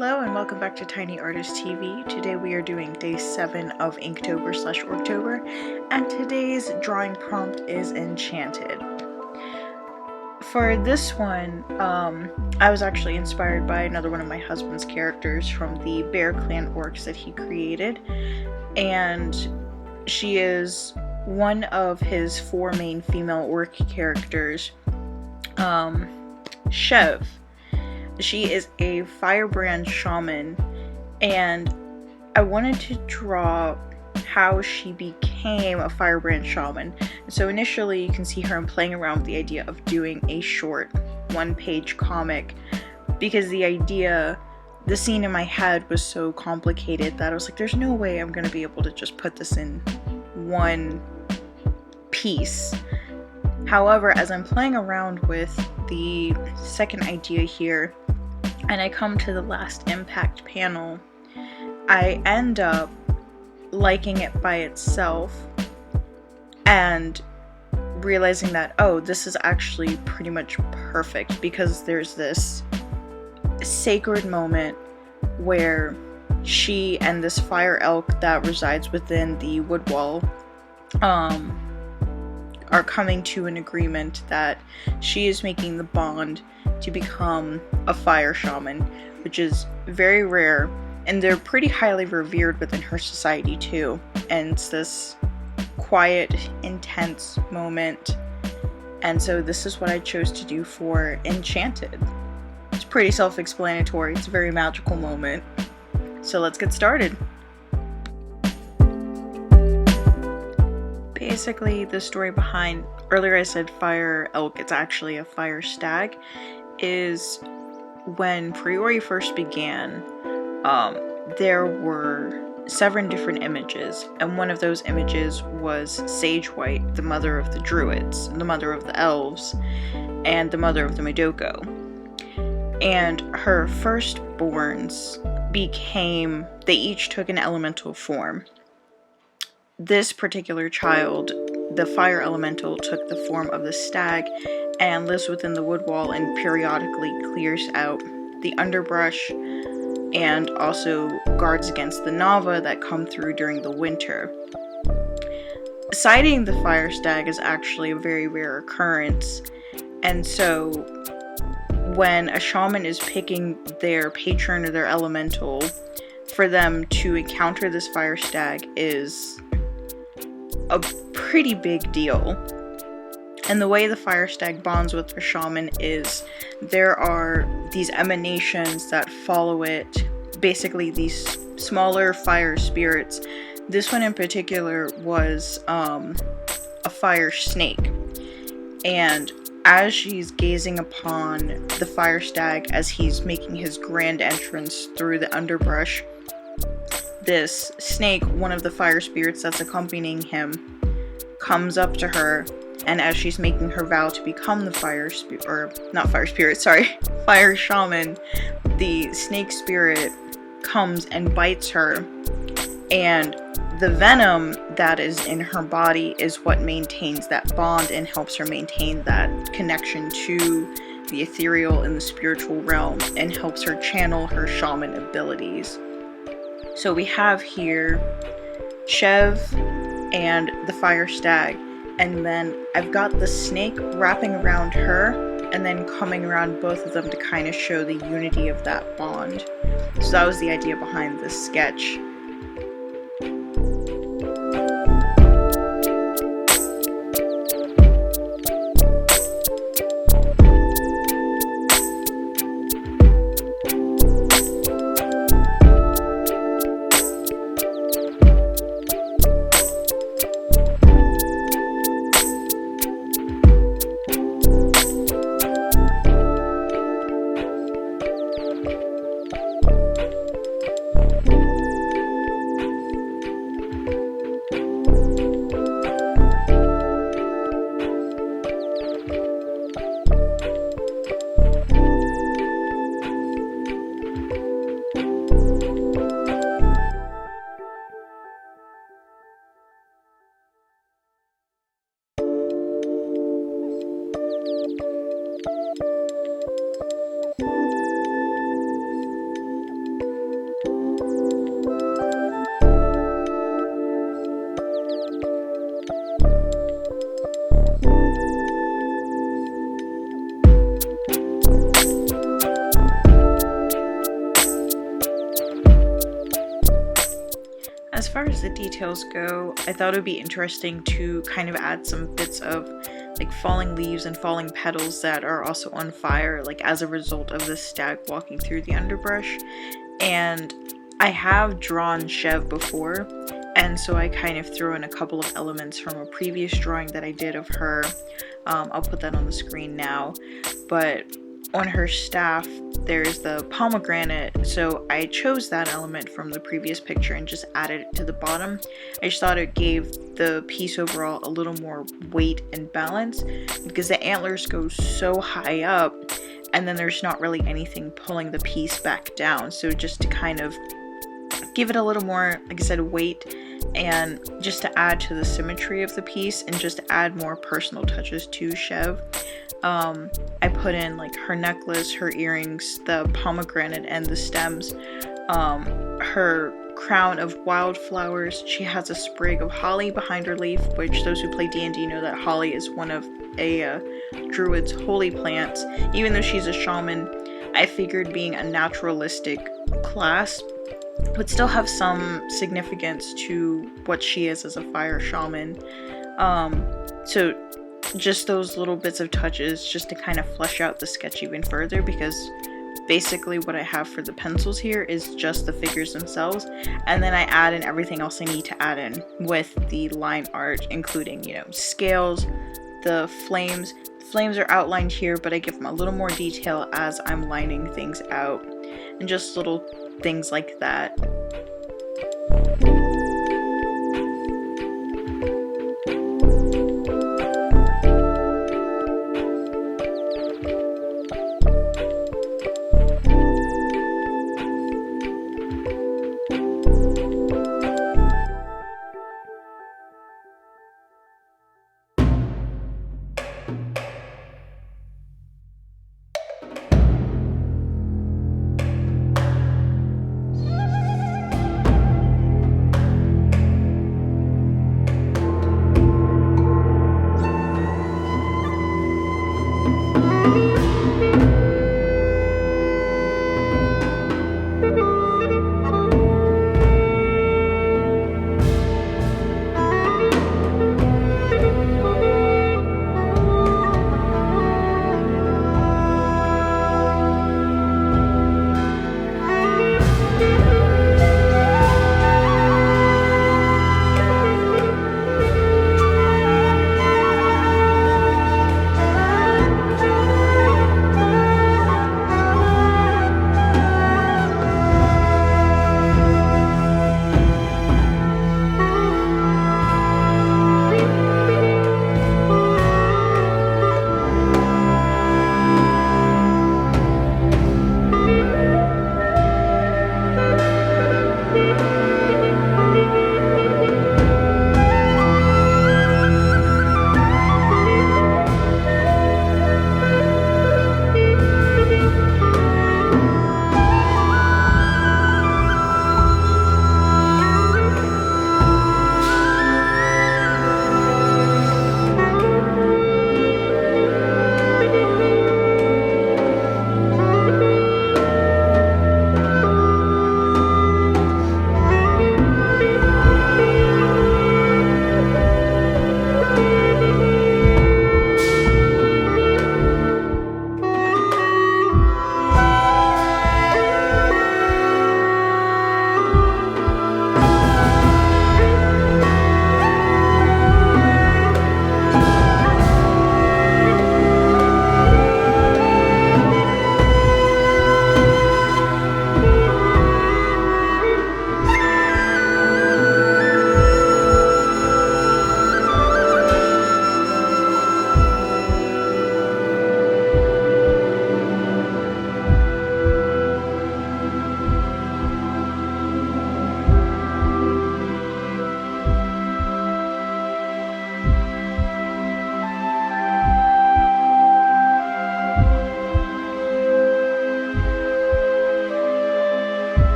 Hello and welcome back to Tiny Artist TV. Today we are doing day 7 of Inktober/Orctober, and today's drawing prompt is Enchanted. For this one, I was actually inspired by another one of my husband's characters from the Bear Clan orcs that he created, and she is one of his 4 main female orc characters, Chev. She is a firebrand shaman, and I wanted to draw how she became a firebrand shaman. So initially you can see her playing around with the idea of doing a short 1-page comic, because the scene in my head was so complicated that I was like, there's no way I'm going to be able to just put this in one piece. However, as I'm playing around with the second idea here, and I come to the last impact panel, I end up liking it by itself and realizing that, oh, this is actually pretty much perfect, because there's this sacred moment where she and this fire elk that resides within the wood wall are coming to an agreement that she is making the bond to become a fire shaman, which is very rare, and they're pretty highly revered within her society too. And it's this quiet, intense moment, and so this is what I chose to do for Enchanted. It's pretty self-explanatory. It's a very magical moment. So let's get started. Basically, the story behind, earlier I said fire elk, it's actually a fire stag, is when Priori first began, there were 7 different images, and one of those images was Sage White, the mother of the druids, the mother of the elves, and the mother of the Madoko. And her firstborns they each took an elemental form. This particular child, the fire elemental, took the form of the stag and lives within the wood wall and periodically clears out the underbrush and also guards against the Nava that come through during the winter. Sighting the fire stag is actually a very rare occurrence, and so when a shaman is picking their patron or their elemental, for them to encounter this fire stag is a pretty big deal. And the way the fire stag bonds with the shaman is there are these emanations that follow it, basically these smaller fire spirits. This one in particular was a fire snake, and as she's gazing upon the fire stag as he's making his grand entrance through the underbrush, this snake, one of the fire spirits that's accompanying him, comes up to her, and as she's making her vow to become the fire shaman, the snake spirit comes and bites her, and the venom that is in her body is what maintains that bond and helps her maintain that connection to the ethereal and the spiritual realm, and helps her channel her shaman abilities. So we have here Chev and the fire stag, and then I've got the snake wrapping around her and then coming around both of them to kind of show the unity of that bond. So that was the idea behind this sketch. far as the details go, I thought it would be interesting to kind of add some bits of like falling leaves and falling petals that are also on fire, like as a result of the stag walking through the underbrush. And I have drawn Chev before, and so I kind of threw in a couple of elements from a previous drawing that I did of her. I'll put that on the screen now. But on her staff, there's the pomegranate, so I chose that element from the previous picture and just added it to the bottom. I just thought it gave the piece overall a little more weight and balance, because the antlers go so high up, and then there's not really anything pulling the piece back down. So just to kind of give it a little more, like I said, weight, and just to add to the symmetry of the piece and just add more personal touches to Chev. I put in like her necklace, her earrings, the pomegranate and the stems, her crown of wildflowers. She has a sprig of holly behind her leaf, which those who play D&D know that holly is one of a druid's holy plants. Even though she's a shaman, I figured being a naturalistic class would still have some significance to what she is as a fire shaman. So just those little bits of touches just to kind of flesh out the sketch even further, because basically what I have for the pencils here is just the figures themselves, and then I add in everything else I need to add in with the line art, including, you know, scales, the flames. Flames are outlined here, but I give them a little more detail as I'm lining things out, and just little things like that.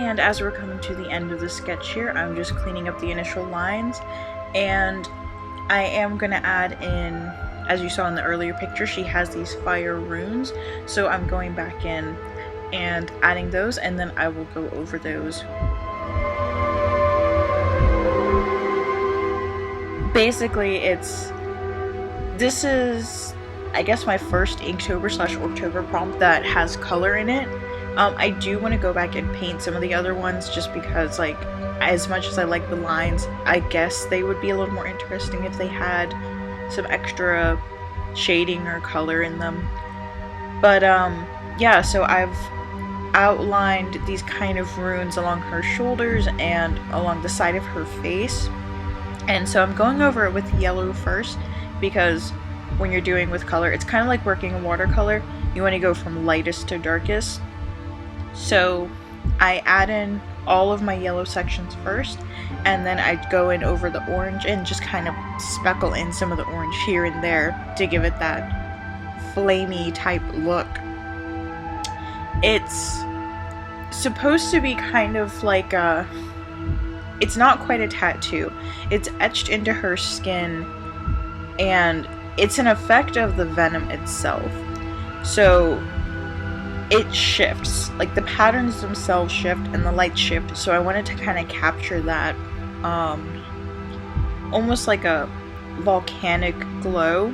And as we're coming to the end of the sketch here, I'm just cleaning up the initial lines, and I am going to add in, as you saw in the earlier picture, she has these fire runes, so I'm going back in and adding those, and then I will go over those. Basically, this is, I guess, my first Inktober / Orctober prompt that has color in it. I do want to go back and paint some of the other ones, just because, like, as much as I like the lines, I guess they would be a little more interesting if they had some extra shading or color in them. But yeah, so I've outlined these kind of runes along her shoulders and along the side of her face. And so I'm going over it with yellow first, because when you're doing with color, it's kind of like working in watercolor. You want to go from lightest to darkest. So I add in all of my yellow sections first, and then I go in over the orange and just kind of speckle in some of the orange here and there to give it that flamey type look. It's supposed to be kind of like it's not quite a tattoo. It's etched into her skin, and it's an effect of the venom itself. So it shifts, like the patterns themselves shift and the light shift, so I wanted to kind of capture that almost like a volcanic glow.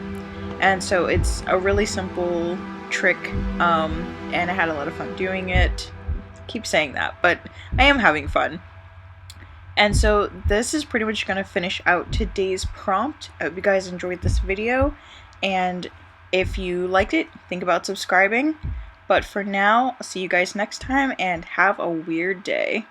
And so it's a really simple trick, and I had a lot of fun doing it. I keep saying that, but I am having fun. And so this is pretty much going to finish out today's prompt. I hope you guys enjoyed this video, and if you liked it, think about subscribing. But for now, I'll see you guys next time, and have a weird day.